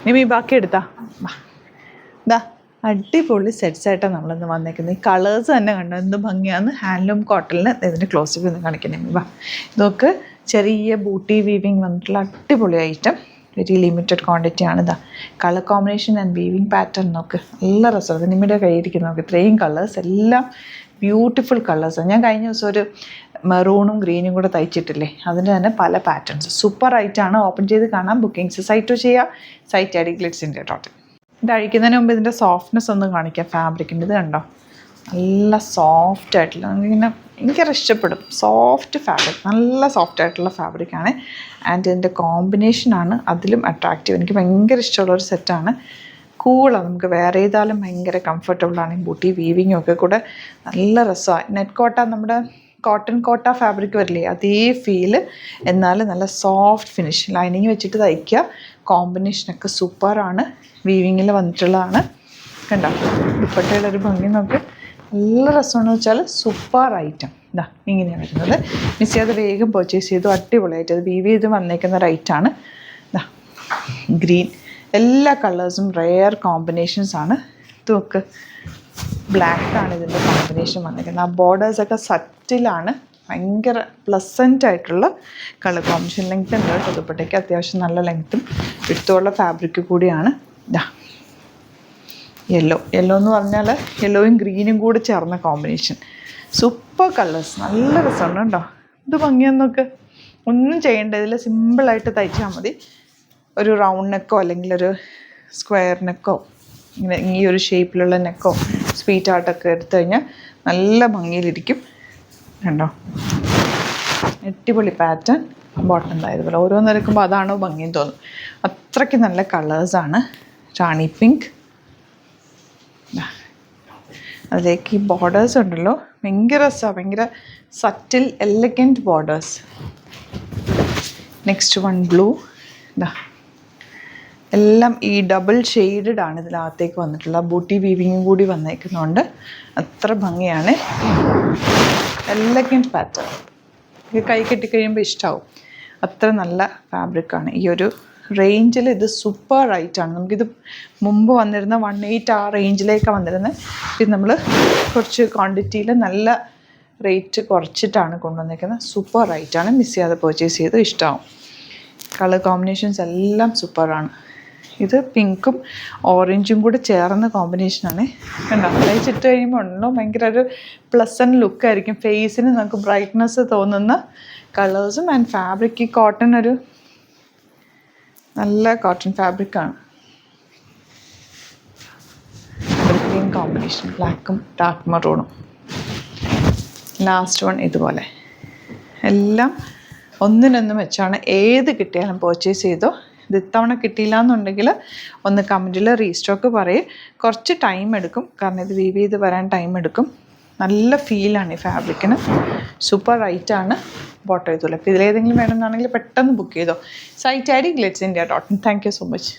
നിമി ബാക്കി എടുത്താ ഇതാ അടിപൊളി സെറ്റ്സായിട്ടാണ് നമ്മളിന്ന് വന്നേക്കുന്നത്. ഈ കളേഴ്സ് തന്നെ കണ്ടോ എന്ത് ഭംഗിയാന്ന്. ഹാൻഡ്ലൂം കോട്ടണിൽ ഇതിൻ്റെ ക്ലോസപ്പ് ഒന്ന് കാണിക്കുന്നത്. വാ, ഇതൊക്കെ ചെറിയ ബൂട്ടി വീവിങ് വന്നിട്ടുള്ള അടിപൊളി ഐറ്റം. വെരി ലിമിറ്റഡ് ക്വാണ്ടിറ്റി ആണ്. ഇതാ colour combination and weaving pattern നോക്ക്, നല്ല രസമാണ്. നിമിയുടെ കയ്യിരിക്കുന്ന നോക്ക്, ഇത്രയും കളേഴ്സ് എല്ലാം ബ്യൂട്ടിഫുൾ കളേഴ്സാണ്. ഞാൻ കഴിഞ്ഞ ദിവസം ഒരു മെറൂണും ഗ്രീനും കൂടെ തയ്ച്ചിട്ടില്ലേ, അതിൻ്റെ തന്നെ പല പാറ്റേൺസ്. സൂപ്പർ ആയിട്ടാണ്. ഓപ്പൺ ചെയ്ത് കാണാം. ബുക്കിങ്സ് സൈറ്റ് ചെയ്യുക. സൈറ്റ് ഐ ഡി ഗ്ലിറ്റ്സിൻ്റെ ടോട്ടൽ. ഇത് അഴിക്കുന്നതിന് മുമ്പ് ഇതിൻ്റെ സോഫ്റ്റ്നെസ് ഒന്ന് കാണിക്കാം. ഫാബ്രിക്കിൻ്റെ ഇത് കണ്ടോ, നല്ല സോഫ്റ്റ് ആയിട്ടുള്ള, ഇങ്ങനെ എനിക്കത് ഇഷ്ടപ്പെടും. സോഫ്റ്റ് ഫാബ്രിക്, നല്ല സോഫ്റ്റ് ആയിട്ടുള്ള ഫാബ്രിക്കാണ്. ആൻഡ് ഇതിൻ്റെ കോമ്പിനേഷനാണ് അതിലും അട്രാക്റ്റീവ്. എനിക്ക് ഭയങ്കര ഇഷ്ടമുള്ളൊരു സെറ്റാണ്. കൂളാണ്, നമുക്ക് വേറെ ചെയ്താലും ഭയങ്കര കംഫർട്ടബിളാണ്. ബൂട്ടി വീവിങ്ങും ഒക്കെ കൂടെ നല്ല രസമാണ്. നെറ്റ് കോട്ട, നമ്മുടെ കോട്ടൺ കോട്ട ഫാബ്രിക് വരില്ലേ, അതേ ഫീല്, എന്നാൽ നല്ല സോഫ്റ്റ് ഫിനിഷ്. ലൈനിങ് വെച്ചിട്ട് തയ്ക്കുക. കോമ്പിനേഷനൊക്കെ സൂപ്പറാണ്. വീവിങ്ങിൽ വന്നിട്ടുള്ളതാണ്. കണ്ടോ ദുപ്പട്ടയുടെ ഒരു ഭംഗി നോക്ക്, നല്ല രസമാണെന്ന് വെച്ചാൽ സൂപ്പർ ഐറ്റം. ഇതാ ഇങ്ങനെയാണ് വരുന്നത്. മിസ് ചെയ്യാതെ വേഗം പർച്ചേസ് ചെയ്തു. അടിപൊളിയായിട്ട് അത് വീവ് ചെയ്ത് വന്നേക്കുന്ന റൈറ്റാണ്. ഇതാ ഗ്രീൻ, എല്ലാ കളേഴ്സും റെയർ കോമ്പിനേഷൻസാണ്. ഇത് നോക്ക്, ബ്ലാക്കാണ് ഇതിൻ്റെ കോമ്പിനേഷൻ വന്നിരിക്കുന്നത്. ആ ബോർഡേഴ്സൊക്കെ സറ്റിലാണ്. ഭയങ്കര പ്ലസൻ്റ് ആയിട്ടുള്ള കളർ കോമ്പിനേഷൻ. ലെങ്ത് ഉണ്ട് കേട്ടോ, ദുപ്പട്ടയ്ക്ക് അത്യാവശ്യം നല്ല ലെങ്ത്തും വിടുത്തുമുള്ള ഫാബ്രിക് കൂടിയാണ്. ഇതാ യെല്ലോ എന്ന് പറഞ്ഞാൽ യെല്ലോയും ഗ്രീനും കൂടി ചേർന്ന കോമ്പിനേഷൻ. സൂപ്പർ കളേഴ്സ്, നല്ല രസമാണ് കേട്ടോ. ഇത് ഭംഗിയൊന്നൊക്കെ ഒന്നും ചെയ്യേണ്ട, ഇതിൽ സിമ്പിളായിട്ട് തയ്ച്ചാൽ മതി. ഒരു റൗണ്ട് നെക്കോ അല്ലെങ്കിൽ ഒരു സ്ക്വയർ നെക്കോ, ഇങ്ങനെ ഈ ഒരു ഷേപ്പിലുള്ള നെക്കോ സ്വീറ്റ് ആർട്ടൊക്കെ എടുത്തു കഴിഞ്ഞാൽ നല്ല ഭംഗിയിലിരിക്കും. കണ്ടോ അടിപൊളി പാറ്റേൺ. ബോട്ടം ഇതായതുപോലെ ഓരോന്ന് എടുക്കുമ്പോൾ അതാണോ ഭംഗിയെന്ന് തോന്നും. അത്രയ്ക്ക് നല്ല കളേഴ്സാണ്. റാണി പിങ്ക്, അതിലേക്ക് ഈ ബോർഡേഴ്സ് ഉണ്ടല്ലോ, ഭയങ്കര രസമാണ്. ഭയങ്കര സറ്റിൽ elegant borders. Next one blue. ഇതാ എല്ലാം ഈ ഡബിൾ ഷെയ്ഡഡ് ആണ് ഇതിനകത്തേക്ക് വന്നിട്ടുള്ള. ബൂട്ടി വീവിങ്ങും കൂടി വന്നേക്കുന്നതുകൊണ്ട് അത്ര ഭംഗിയാണ്. എലഗൻറ്റ് പാറ്റേൺ, ഇത് കൈ കെട്ടിക്കഴിയുമ്പോൾ ഇഷ്ടമാവും. അത്ര നല്ല ഫാബ്രിക്കാണ്. ഈ ഒരു റേഞ്ചിൽ ഇത് സൂപ്പർ റൈറ്റാണ്. നമുക്കിത് മുമ്പ് വന്നിരുന്ന 1.8 ആ റേഞ്ചിലേക്കാണ് വന്നിരുന്നത്. ഇത് നമ്മൾ കുറച്ച് ക്വാണ്ടിറ്റിയിൽ നല്ല റേറ്റ് കുറച്ചിട്ടാണ് കൊണ്ടുവന്നിരിക്കുന്നത്. സൂപ്പർ റൈറ്റാണ്. മിസ് ചെയ്യാതെ പർച്ചേസ് ചെയ്ത് ഇഷ്ടമാവും. കളർ കോമ്പിനേഷൻസ് എല്ലാം സൂപ്പറാണ്. ഇത് പിങ്കും ഓറഞ്ചും കൂടി ചേർന്ന കോമ്പിനേഷനാണ്. കണ്ടോ തയ്ച്ചിട്ട് കഴിയുമ്പോൾ ഉണ്ടല്ലോ ഭയങ്കര ഒരു പ്ലസൻറ്റ് ലുക്കായിരിക്കും. ഫേസിന് നമുക്ക് ബ്രൈറ്റ്നെസ് തോന്നുന്ന കളേഴ്സും ആൻഡ് ഫാബ്രിക്. ഈ കോട്ടൺ ഒരു നല്ല കോട്ടൺ ഫാബ്രിക്കാണ്. ഗ്രീൻ കോമ്പിനേഷൻ, ബ്ലാക്കും ഡാർക്ക് മറൂണും. ലാസ്റ്റ് വൺ ഇതുപോലെ. എല്ലാം ഒന്നിനൊന്നും വെച്ചാണ്. ഏത് കിട്ടിയാലും പർച്ചേസ് ചെയ്തോ. ഇത് ഇത്തവണ കിട്ടിയില്ല എന്നുണ്ടെങ്കിൽ ഒന്ന് കമൻറ്റിൽ റീസ്റ്റോക്ക് പറയും. കുറച്ച് ടൈം എടുക്കും, കാരണം ഇത് വീവ് ചെയ്ത് വരാൻ ടൈം എടുക്കും. നല്ല ഫീലാണ് ഈ ഫാബ്രിക്കിന്. സൂപ്പർ റൈറ്റാണ്. ബോട്ടം ഇതുപോലെ. അപ്പോൾ ഇതിലേതെങ്കിലും വേണമെന്നാണെങ്കിൽ പെട്ടെന്ന് ബുക്ക് ചെയ്തോ. Site I D glitz India. Thank you so much.